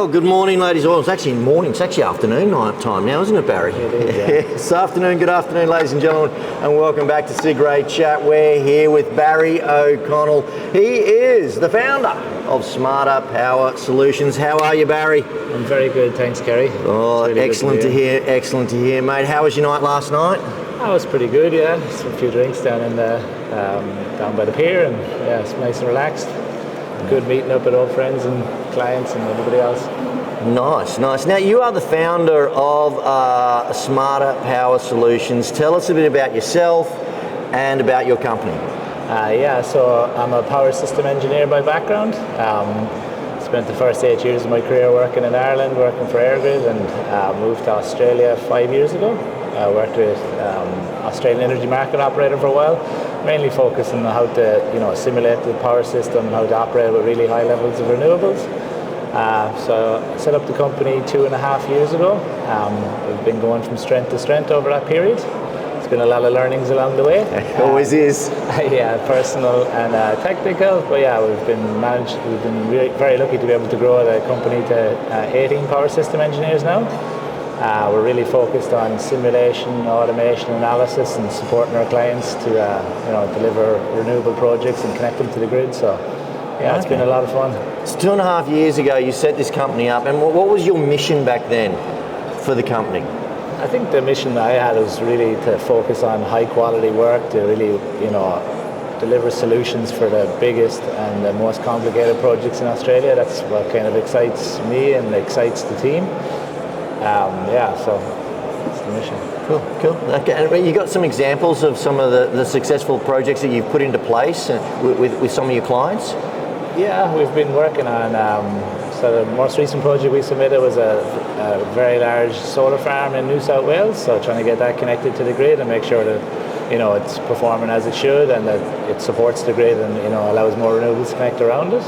Well, good morning, ladies. Well, it's actually morning. It's actually afternoon night time now, isn't it, Barry? It is, yeah. It's afternoon. Good afternoon, ladies and gentlemen, and welcome back to CIGRE Chat. We're here with Barry O'Connell. He is the founder of Smarter Power Solutions. How are you, Barry? I'm very good, thanks, Kerry. Oh, really excellent to hear. Excellent to hear, mate. How was your night last night? That was pretty good, yeah. Just a few drinks down in the down by the pier, and yeah, it's nice and relaxed. Good meeting up with old friends and clients and everybody else. Nice, nice. Now, you are the founder of Smarter Power Solutions. Tell us a bit about yourself and about your company. So I'm a power system engineer by background. Spent the first 8 years of my career working in Ireland, working for Airgrid, and moved to Australia 5 years ago. I worked with Australian energy market operator for a while, mainly focusing on how to simulate the power system and how to operate with really high levels of renewables. So I set up the company 2.5 years ago. We've been going from strength to strength over that period. It's been a lot of learnings along the way. It always is. Yeah, personal and technical. But yeah, we've been very lucky to be able to grow the company to 18 power system engineers now. We're really focused on simulation, automation, analysis, and supporting our clients to deliver renewable projects and connect them to the grid. So yeah, it's been a lot of fun. So 2.5 years ago, you set this company up, and what was your mission back then for the company? I think the mission that I had was really to focus on high quality work, to really deliver solutions for the biggest and the most complicated projects in Australia. That's what kind of excites me and excites the team. So that's the mission. Cool. Okay. And you got some examples of some of the successful projects that you've put into place with some of your clients? Yeah, we've been working on, so the most recent project we submitted was a very large solar farm in New South Wales, so trying to get that connected to the grid and make sure that it's performing as it should and that it supports the grid and allows more renewables to connect around it.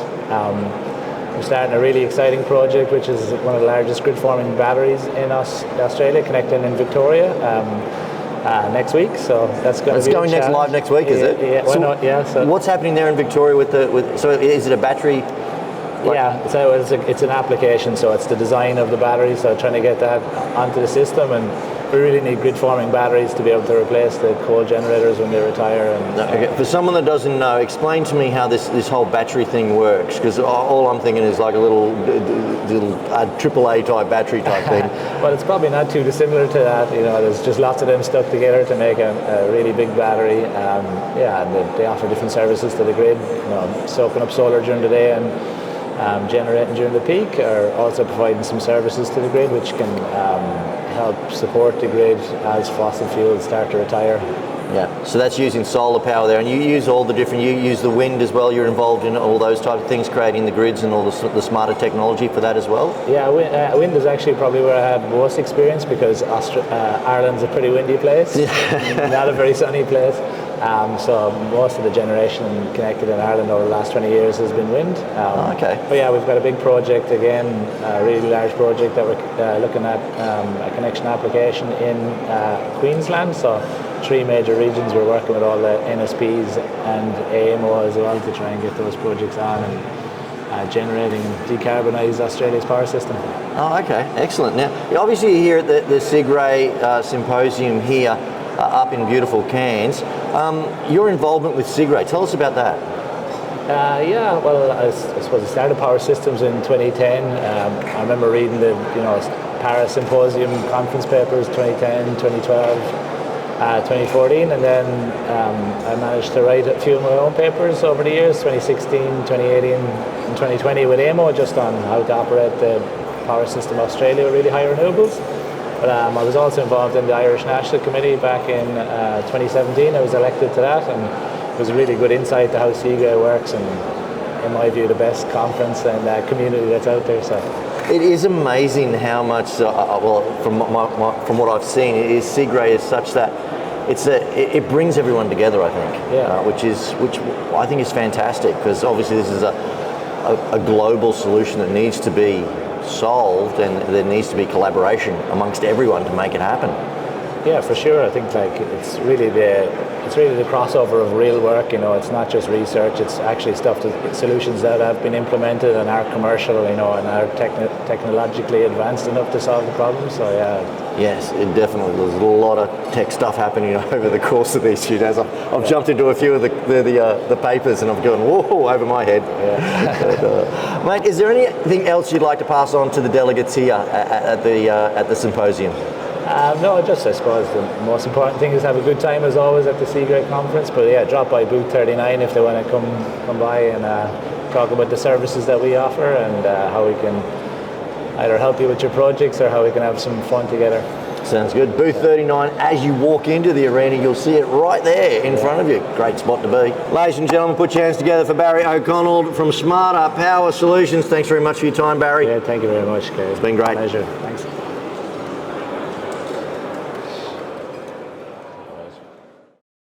We're starting a really exciting project, which is one of the largest grid-forming batteries in Australia, connecting in Victoria next week. So that's going to be going live next week, is it? Yeah, why not? Yeah. So what's happening there in Victoria so is it a battery? Yeah, so it's an application, so it's the design of the battery, so trying to get that onto the system, and we really need grid-forming batteries to be able to replace the coal generators when they retire. Okay. For someone that doesn't know, explain to me how this whole battery thing works, because all I'm thinking is like a little AAA type battery type thing. Well, it's probably not too dissimilar to that. There's just lots of them stuck together to make a really big battery. And they offer different services to the grid, soaking up solar during the day and generating during the peak, or also providing some services to the grid which can help support the grid as fossil fuels start to retire. Yeah, so that's using solar power there, and you use you use the wind as well. You're involved in all those type of things, creating the grids and all the smarter technology for that as well. Yeah, wind is actually probably where I had most experience, because Ireland's a pretty windy place, not a very sunny place. So most of the generation connected in Ireland over the last 20 years has been wind. Okay. But yeah, we've got a big project again, a really large project that we're looking at, a connection application in Queensland. So 3 major regions. We're working with all the NSPs and AMO as well to try and get those projects on and generating and decarbonise Australia's power system. Oh, okay, excellent. Now, obviously you're here at the SEAGRE Symposium here, up in beautiful Cairns. Your involvement with CIGRE, tell us about that. I suppose I started Power Systems in 2010. I remember reading the Paris Symposium conference papers 2010, 2012, 2014, and then I managed to write a few of my own papers over the years, 2016, 2018 and 2020 with AMO, just on how to operate the power system of Australia with really high renewables. But I was also involved in the Irish National Committee back in 2017. I was elected to that, and it was a really good insight to how CIGRE works, and in my view the best conference and community that's out there. So it is amazing how much, from what I've seen, CIGRE is such that it brings everyone together, I think, which I think is fantastic, because obviously this is a global solution that needs to be solved, and there needs to be collaboration amongst everyone to make it happen. Yeah, for sure. I think like it's really the crossover of real work. You know, it's not just research. It's actually solutions that have been implemented and are commercial. You know, and are technologically advanced enough to solve the problem. So yeah. Yes, it definitely. There's a lot of tech stuff happening over the course of these few days. I've jumped into a few of the papers and I've gone whoa over my head. Yeah. But, mate, is there anything else you'd like to pass on to the delegates here at the symposium? No, just I suppose the most important thing is have a good time as always at the CIGRE conference. But yeah, drop by booth 39 if they want to come by and talk about the services that we offer and how we can either help you with your projects or how we can have some fun together. Sounds good. Booth 39, as you walk into the arena, you'll see it right there in front of you. Great spot to be. Ladies and gentlemen, put your hands together for Barry O'Connell from Smarter Power Solutions. Thanks very much for your time, Barry. Yeah, thank you very much, Gary. It's been great. Pleasure. Thanks.